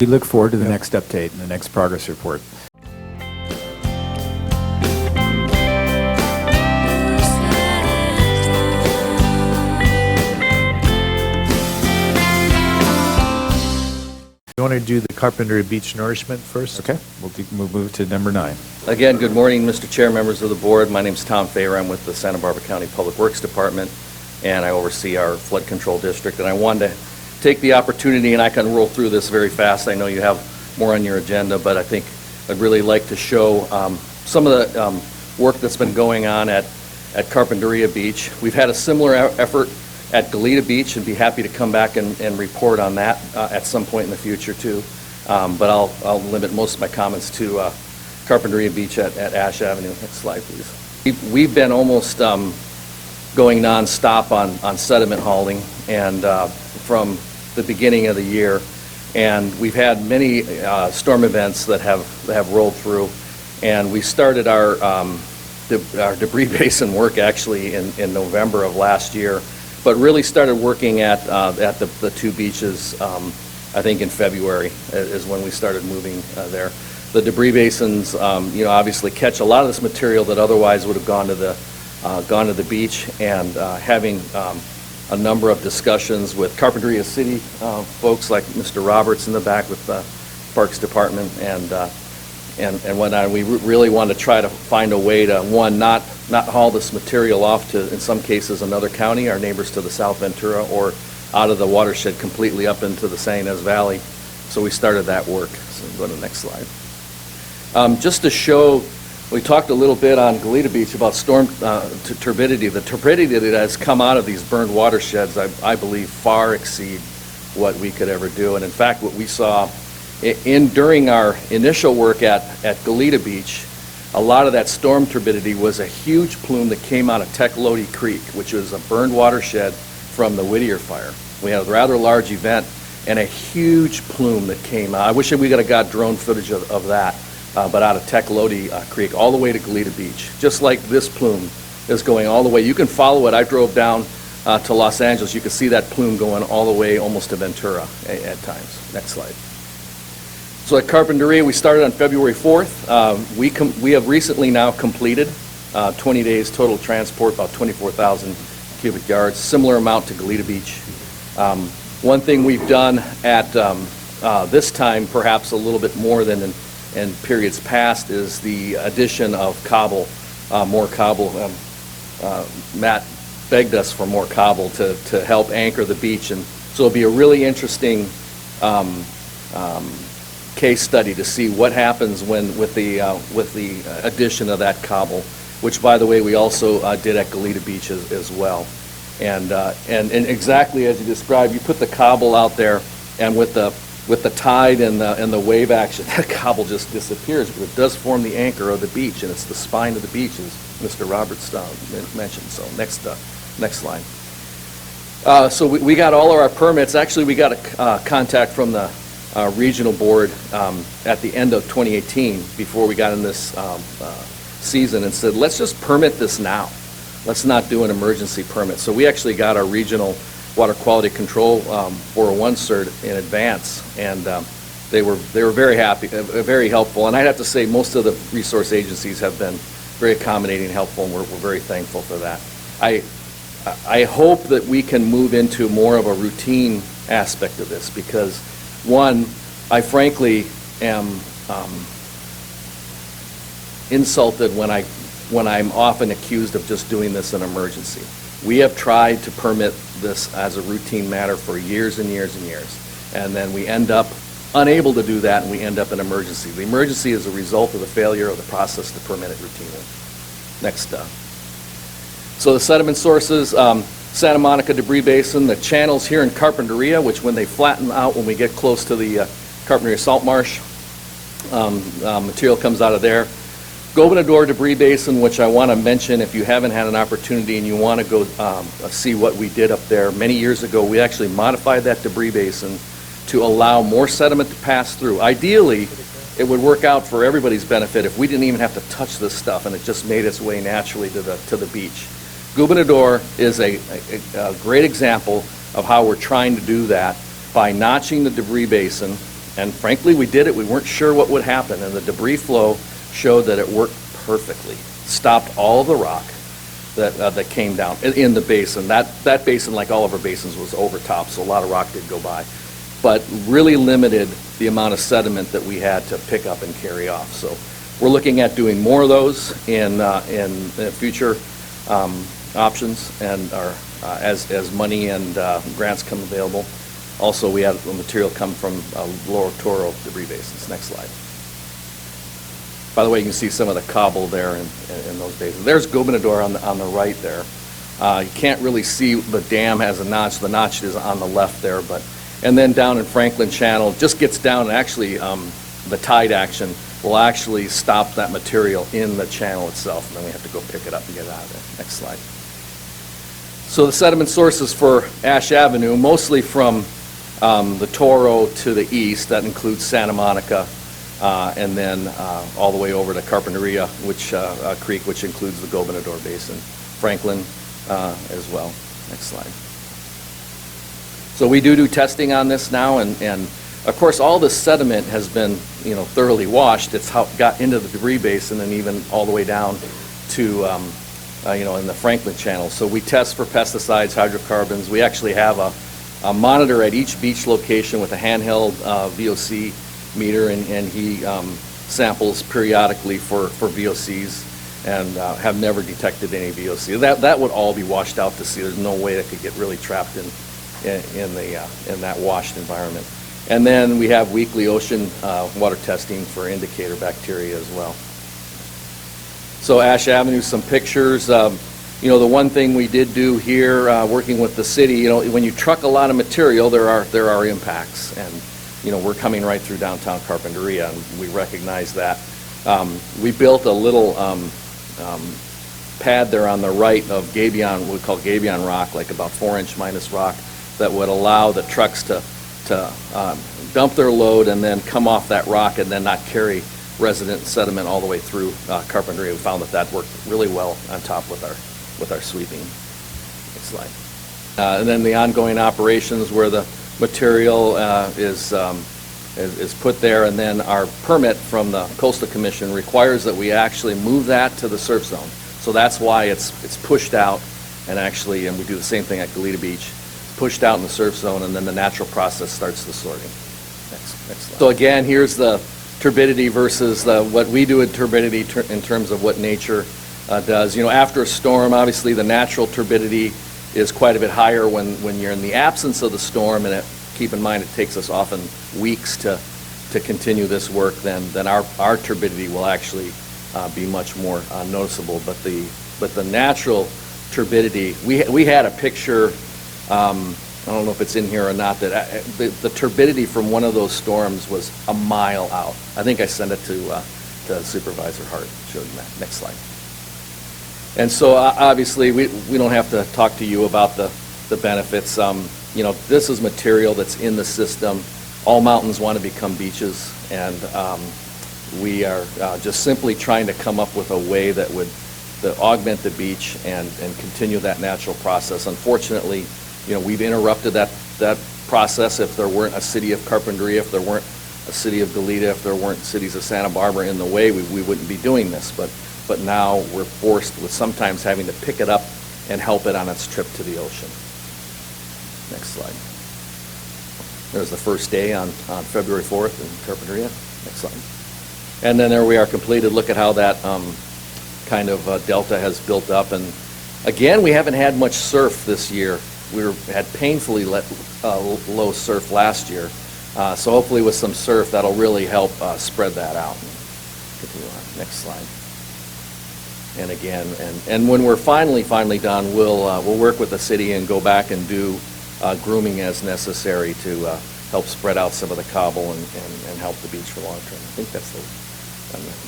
We look forward to the next update and the next progress report. You want to do the Carpinteria Beach nourishment first? Okay, we'll move to number 9. Again, good morning, Mr. Chair, members of the board. My name is Tom Fayer. I'm with the Santa Barbara County Public Works Department, and I oversee our flood control district. And I wanted to take the opportunity, and I can roll through this very fast. I know you have more on your agenda, but I think I'd really like to show some of the work that's been going on at Carpinteria Beach. We've had a similar effort at Goleta Beach, and be happy to come back and report on that at some point in the future too. But I'll limit most of my comments to Carpinteria Beach at Ash Avenue. Next slide, please. We've been almost going non-stop on sediment hauling and from the beginning of the year, and we've had many storm events that have rolled through, and we started our debris basin work actually in November of last year, but really started working at the two beaches, I think in February is when we started moving there. The debris basins, obviously catch a lot of this material that otherwise would have gone to the beach, and having a number of discussions with Carpinteria City folks like Mr. Roberts in the back with the Parks Department and whatnot. We really want to try to find a way to, one, not haul this material off to, in some cases, another county, our neighbors to the South Ventura, or out of the watershed completely up into the San Ynez Valley. So we started that work. So go to the next slide. Just to show, we talked a little bit on Goleta Beach about storm turbidity. The turbidity that has come out of these burned watersheds, I believe, far exceed what we could ever do. And in fact, what we saw during our initial work at Goleta Beach, a lot of that storm turbidity was a huge plume that came out of Tecolote Creek, which was a burned watershed from the Whittier fire. We had a rather large event and a huge plume that came out. I wish we could have got drone footage of that, but out of Tecolote Creek all the way to Goleta Beach, just like this plume is going all the way. You can follow it. I drove down to Los Angeles. You can see that plume going all the way almost to Ventura at times. Next slide. So at Carpinteria, we started on February 4th. We have recently now completed 20 days total transport, about 24,000 cubic yards, similar amount to Goleta Beach. One thing we've done at this time, perhaps a little bit more than in periods past, is the addition of cobble, more cobble. Matt begged us for more cobble to help anchor the beach, and so it'll be a really interesting case study to see what happens with the addition of that cobble, which, by the way, we also did at Goleta Beach as well. And exactly as you described, you put the cobble out there, and with the tide and the wave action, that cobble just disappears. But it does form the anchor of the beach, and it's the spine of the beach, as Mr. Roberts mentioned. So next slide. So we got all of our permits. Actually, we got a contact from the regional board at the end of 2018, before we got in this season, and said, let's just permit this now. Let's not do an emergency permit. So we actually got our regional water quality control 401 cert in advance, and they were very happy, very helpful. And I'd have to say most of the resource agencies have been very accommodating and helpful, and we're very thankful for that. I hope that we can move into more of a routine aspect of this, because one, I frankly am insulted when I'm often accused of just doing this in emergency. We have tried to permit this as a routine matter for years and years and years, and then we end up unable to do that, and we end up in emergency. The emergency is a result of the failure of the process to permit it routinely. Next. So the sediment sources, Santa Monica Debris Basin, the channels here in Carpinteria, which when they flatten out, when we get close to the Carpinteria Salt Marsh, material comes out of there. Gobernador Debris Basin, which I want to mention if you haven't had an opportunity and you want to go see what we did up there. Many years ago, we actually modified that debris basin to allow more sediment to pass through. Ideally, it would work out for everybody's benefit if we didn't even have to touch this stuff and it just made its way naturally to the beach. Gobernador is a great example of how we're trying to do that by notching the debris basin And frankly, we did it. We weren't sure what would happen, and the debris flow showed that it worked perfectly. Stopped all the rock that came down in the basin. That basin, like all of our basins, was overtopped, so a lot of rock did go by, but really limited the amount of sediment that we had to pick up and carry off. So we're looking at doing more of those in future options, and as money and grants come available. Also, we had the material come from Lower Toro debris basins. Next slide. By the way, you can see some of the cobble there in those basins. There's Gobernador on the right there. You can't really see the dam has a notch. The notch is on the left there, and then down in Franklin Channel, just gets down, and actually the tide action will actually stop that material in the channel itself, and then we have to go pick it up and get it out of there. Next slide. So the sediment sources for Ash Avenue, mostly from the Toro to the east. That includes Santa Monica, and then all the way over to Carpinteria, Creek, which includes the Gobernador Basin. Franklin as well. Next slide. So we do testing on this now, and of course all this sediment has been thoroughly washed. It's how it got into the debris basin and even all the way down to in the Franklin Channel. So we test for pesticides, hydrocarbons. We actually have a monitor at each beach location with a handheld VOC meter, and he samples periodically for VOCs, and have never detected any VOC. That would all be washed out to sea. There's no way that could get really trapped in that washed environment. And then we have weekly ocean water testing for indicator bacteria as well. So Ash Avenue, some pictures. The one thing we did do here, working with the city, when you truck a lot of material, there are impacts, and we're coming right through downtown Carpinteria, and we recognize that. We built a little pad there on the right of gabion, what we call gabion rock, like about 4-inch minus rock, that would allow the trucks to dump their load and then come off that rock and then not carry resident sediment all the way through Carpinteria. We found that worked really well on top with our sweeping. Next slide. And then the ongoing operations where the material is put there, and then our permit from the Coastal Commission requires that we actually move that to the surf zone. So that's why it's pushed out, and we do the same thing at Goleta Beach. It's pushed out in the surf zone, and then the natural process starts the sorting. Next slide. So again, here's the turbidity versus what we do in turbidity in terms of what nature does. After a storm, obviously the natural turbidity is quite a bit higher when you're in the absence of the storm, and keep in mind it takes us often weeks to continue this work. Then our turbidity will actually be much more noticeable. But the natural turbidity, we had a picture. I don't know if it's in here or not, that the turbidity from one of those storms was a mile out. I think I sent it to Supervisor Hart, showed you that. Next slide. And so obviously we don't have to talk to you about the benefits. This is material that's in the system. All mountains want to become beaches, and we are just simply trying to come up with a way that would augment the beach and continue that natural process. Unfortunately, we've interrupted that process. If there weren't a city of Carpinteria, if there weren't a city of Goleta, if there weren't cities of Santa Barbara in the way, we wouldn't be doing this. But now we're forced with sometimes having to pick it up and help it on its trip to the ocean. Next slide. There's the first day on February 4th in Carpinteria. Next slide. And then there we are completed. Look at how that kind of delta has built up. And again, we haven't had much surf this year. We had painfully low surf last year. So hopefully with some surf, that'll really help spread that out. Continue on. Next slide. And again, and when we're finally done, we'll work with the city and go back and do grooming as necessary to help spread out some of the cobble and help the beach for long term. I think that's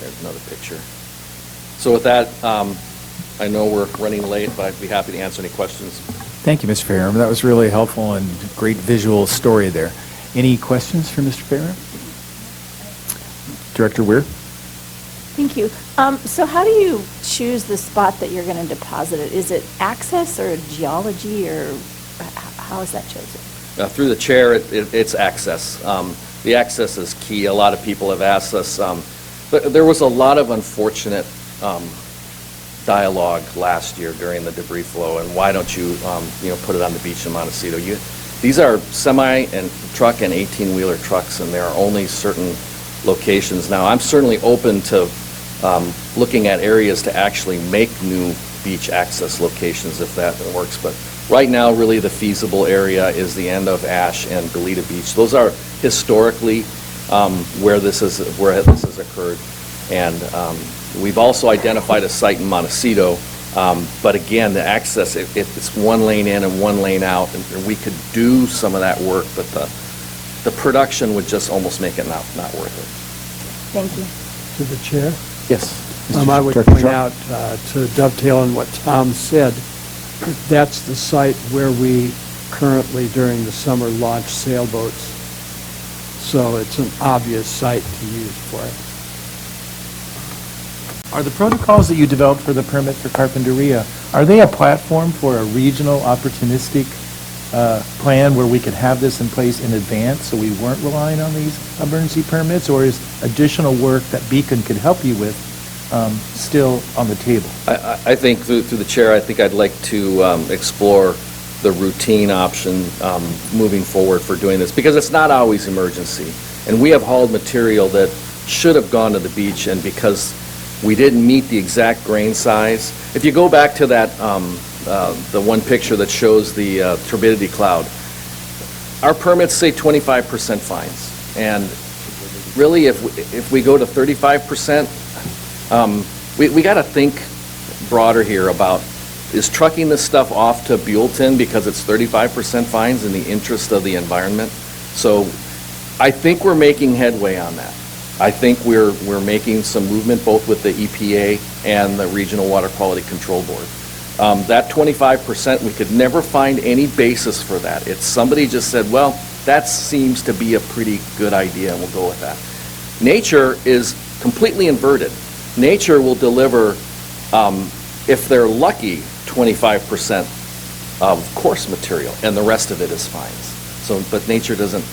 there's another picture. So with that, I know we're running late, but I'd be happy to answer any questions. Thank you, Mr. Fairham. That was really helpful and great visual story there. Any questions for Mr. Fairham? Director Weir? Thank you. So how do you choose the spot that you're going to deposit it? Is it access or geology, or how is that chosen? Through the chair, it's access. the access is key. A lot of people have asked us, but there was a lot of unfortunate dialogue last year during the debris flow, and why don't you, put it on the beach in Montecito? These are semi and truck and 18-wheeler trucks, and there are only certain locations. Now, I'm certainly open to looking at areas to actually make new beach access locations if that works, but right now, really the feasible area is the end of Ash and Goleta Beach. Those are historically where this has occurred, and we've also identified a site in Montecito, but again, the access, it's one lane in and one lane out, and we could do some of that work, but the production would just almost make it not worth it. Thank you. To the chair. Yes. I would Director point Shaw? out, to dovetail on what Tom said, that's the site where we currently, during the summer, launch sailboats. So it's an obvious site to use for it. Are the protocols that you developed for the permit for Carpinteria, are they a platform for a regional opportunistic plan where we could have this in place in advance so we weren't relying on these emergency permits? Or is additional work that Beacon could help you with still on the table? I think through the chair, I think I'd like to explore the routine option moving forward for doing this, because it's not always emergency. And we have hauled material that should have gone to the beach, and because we didn't meet the exact grain size. If you go back to that, the one picture that shows the turbidity cloud, our permits say 25% fines. And really, if we go to 35%, we got to think broader here about, is trucking this stuff off to Buellton because it's 35% fines in the interest of the environment? So I think we're making headway on that. I think we're making some movement both with the EPA and the Regional Water Quality Control Board. That 25%, we could never find any basis for that. It's somebody just said, well, that seems to be a pretty good idea, and we'll go with that. Nature is completely inverted. Nature will deliver, if they're lucky, 25% of coarse material, and the rest of it is fines. So, but nature doesn't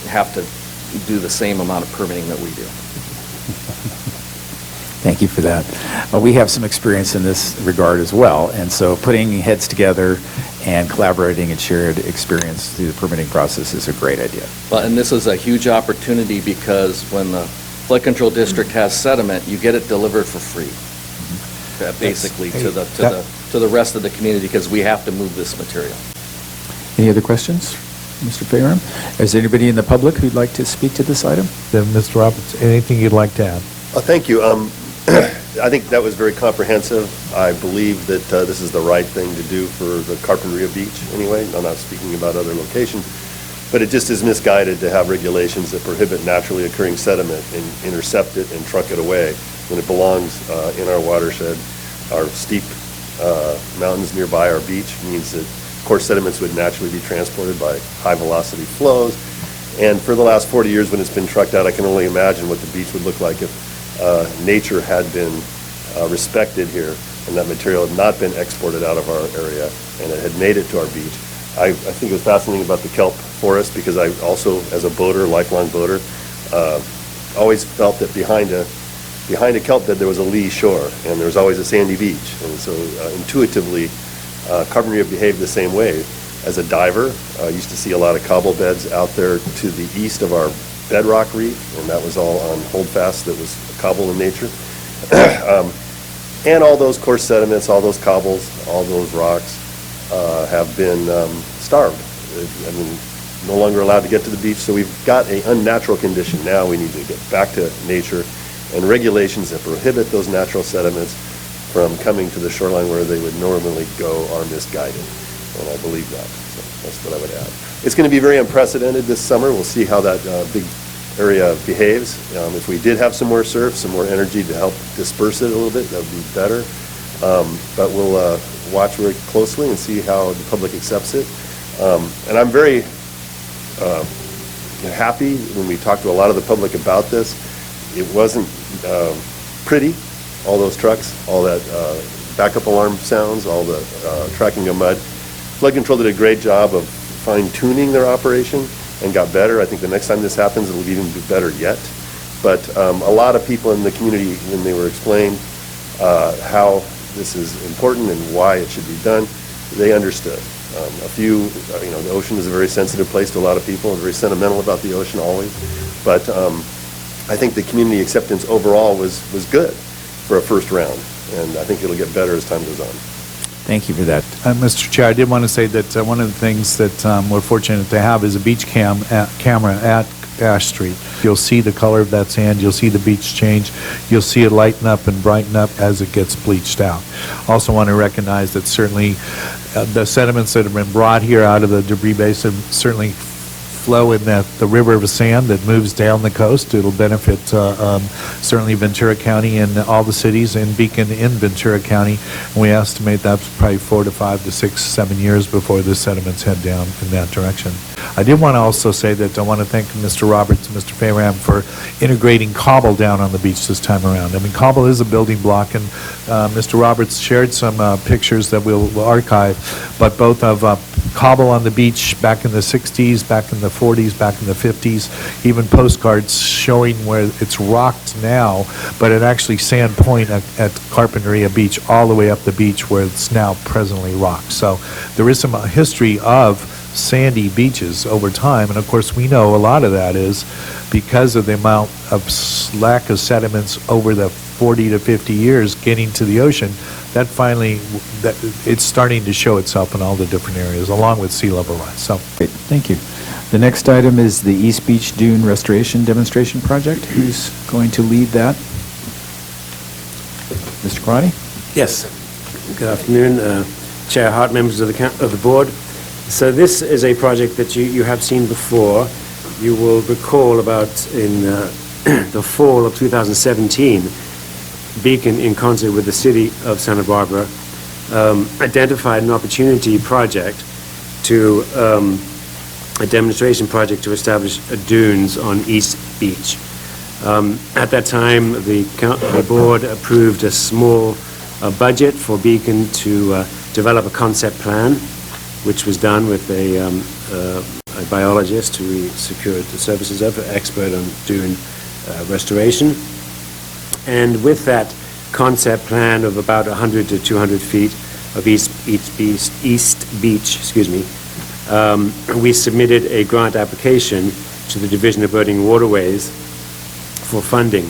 have to do the same amount of permitting that we do. Thank you for that. We have some experience in this regard as well, and so putting heads together and collaborating and shared experience through the permitting process is a great idea. Well, and this is a huge opportunity, because when the flood control district has sediment, you get it delivered for free, basically to the rest of the community, because we have to move this material. Any other questions, Mr. Fayram? Is there anybody in the public who'd like to speak to this item? Then, Mr. Roberts, anything you'd like to add? Thank you. I think that was very comprehensive. I believe that this is the right thing to do for the Carpinteria Beach anyway. I'm not speaking about other locations, but it just is misguided to have regulations that prohibit naturally occurring sediment and intercept it and truck it away when it belongs in our watershed. Our steep mountains nearby our beach means that coarse sediments would naturally be transported by high-velocity flows. And for the last 40 years when it's been trucked out, I can only imagine what the beach would look like if nature had been respected here and that material had not been exported out of our area and it had made it to our beach. I think it was fascinating about the kelp forest, because I also, as a boater, lifelong boater, always felt that behind a kelp bed there was a lee shore and there was always a sandy beach. And so intuitively, Carpinteria behaved the same way. As a diver, I used to see a lot of cobble beds out there to the east of our bedrock reef, and that was all on holdfast that was cobble in nature. And all those coarse sediments, all those cobbles, all those rocks have been starved. I mean, no longer allowed to get to the beach, so we've got an unnatural condition. Now we need to get back to nature, and regulations that prohibit those natural sediments from coming to the shoreline where they would normally go are misguided, and I believe that. So that's what I would add. It's going to be very unprecedented this summer. We'll see how that big area behaves. If we did have some more surf, some more energy to help disperse it a little bit, that would be better. But we'll watch very closely and see how the public accepts it. And I'm very happy when we talked to a lot of the public about this. It wasn't pretty, all those trucks, all that backup alarm sounds, all the tracking of mud. Flood Control did a great job of fine-tuning their operation and got better. I think the next time this happens, it'll even be better yet. But a lot of people in the community, when they were explained how this is important and why it should be done, they understood. The ocean is a very sensitive place to a lot of people, and very sentimental about the ocean always. But I think the community acceptance overall was good for a first round, and I think it'll get better as time goes on. Thank you for that. Mr. Chair, I did want to say that one of the things that we're fortunate to have is a beach camera at Ash Street. You'll see the color of that sand, you'll see the beach change, you'll see it lighten up and brighten up as it gets bleached out. Also want to recognize that certainly the sediments that have been brought here out of the debris basin certainly flow in the river of sand that moves down the coast. It'll benefit certainly Ventura County and all the cities and Beacon in Ventura County. And we estimate that's probably 4 to 5 to 6, 7 years before the sediments head down in that direction. I did want to also say that I want to thank Mr. Roberts and Mr. Fayram for integrating cobble down on the beach this time around. I mean, cobble is a building block, and Mr. Roberts shared some pictures that we'll archive, but both of cobble on the beach back in the 60s, back in the 40s, back in the 50s, even postcards showing where it's rocked now, but at actually Sand Point at Carpinteria Beach, all the way up the beach where it's now presently rocked. So there is some history of sandy beaches over time, and of course we know a lot of that is because of the amount of lack of sediments over the 40 to 50 years getting to the ocean, that finally, it's starting to show itself in all the different areas, along with sea level rise. So, Great, thank you. The next item is the East Beach Dune Restoration Demonstration Project. Who's going to lead that? Mr. Karani? Yes. Good afternoon, Chair Hart, members of the board. So this is a project that you have seen before. You will recall about in the fall of 2017, Beacon, in concert with the city of Santa Barbara, identified an opportunity project to a demonstration project to establish dunes on East Beach. At that time, the board approved a small budget for Beacon to develop a concept plan, which was done with a biologist who we secured the services of, an expert on dune restoration. And with that concept plan of about 100 to 200 feet of East Beach, we submitted a grant application to the Division of Boating and Waterways for funding.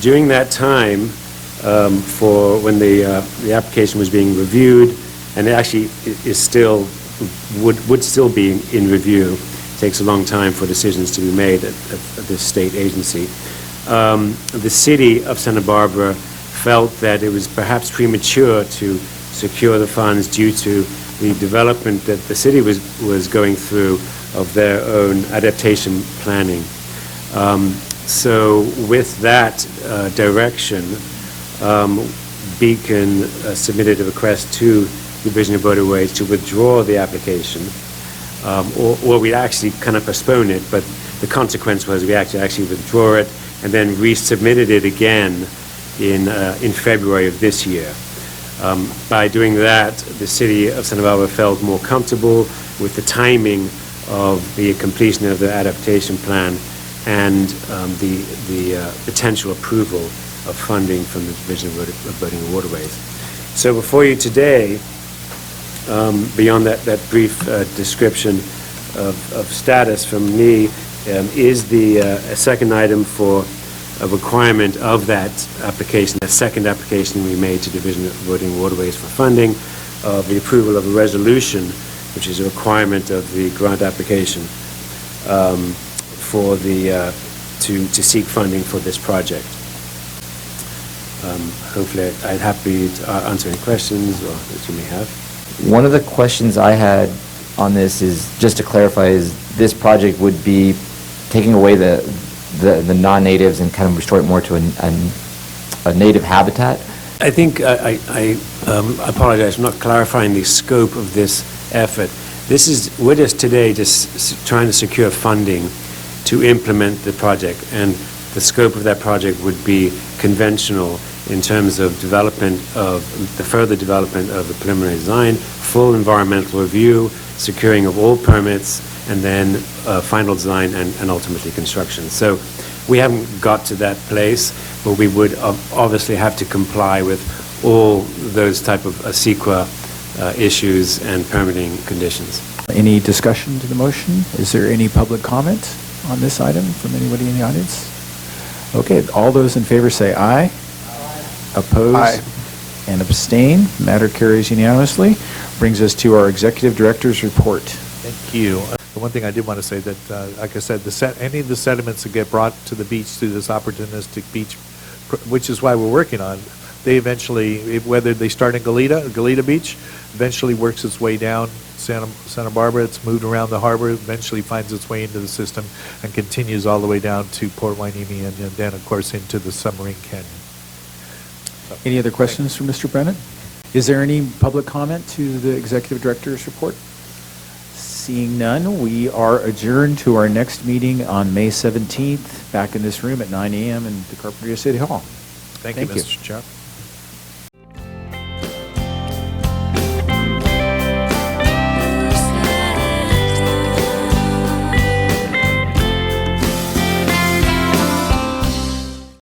During that time, for when the application was being reviewed, and it actually is still would still be in review. It takes a long time for decisions to be made at this state agency. The city of Santa Barbara felt that it was perhaps premature to secure the funds due to the development that the city was going through of their own adaptation planning. So with that direction, Beacon submitted a request to Division of Waterways to withdraw the application, or we actually kind of postpone it, but the consequence was we actually withdraw it and then resubmitted it again in February of this year. By doing that, the city of Santa Barbara felt more comfortable with the timing of the completion of the adaptation plan and the potential approval of funding from the Division of Boating and Waterways. So before you today, beyond that brief description of status from me, is the a second item for a requirement of that application, that second application we made to Division of Boating and Waterways for funding, of the approval of a resolution, which is a requirement of the grant application for the to seek funding for this project. Hopefully, I'd happy to answer any questions or that you may have. One of the questions I had on this is, just to clarify, is this project would be taking away the non-natives and kind of restore it more to a native habitat? I think I apologize for not clarifying the scope of this effort. We're just today just trying to secure funding to implement the project, and the scope of that project would be conventional in terms of the further development of the preliminary design, full environmental review, securing of all permits, and then final design and ultimately construction. So we haven't got to that place, but we would obviously have to comply with all those type of CEQA issues and permitting conditions. Any discussion to the motion? Is there any public comment on this item from anybody in the audience? Okay, all those in favor say aye. Oppose? Aye. And abstain. Matter carries unanimously. Brings us to our Executive Director's report. Thank you. The one thing I did want to say that, like I said, any of the sediments that get brought to the beach through this opportunistic beach, which is why we're working on, they eventually, whether they start in Goleta Beach, eventually works its way down Santa Barbara, it's moved around the harbor, eventually finds its way into the system and continues all the way down to Port Hueneme and then, of course, into the submarine canyon. Any other questions for Mr. Brennan? Is there any public comment to the Executive Director's report? Seeing none, we are adjourned to our next meeting on May 17th, back in this room at 9 a.m. in the Carpinteria City Hall. Thank you, Thank you. Mr. Chair.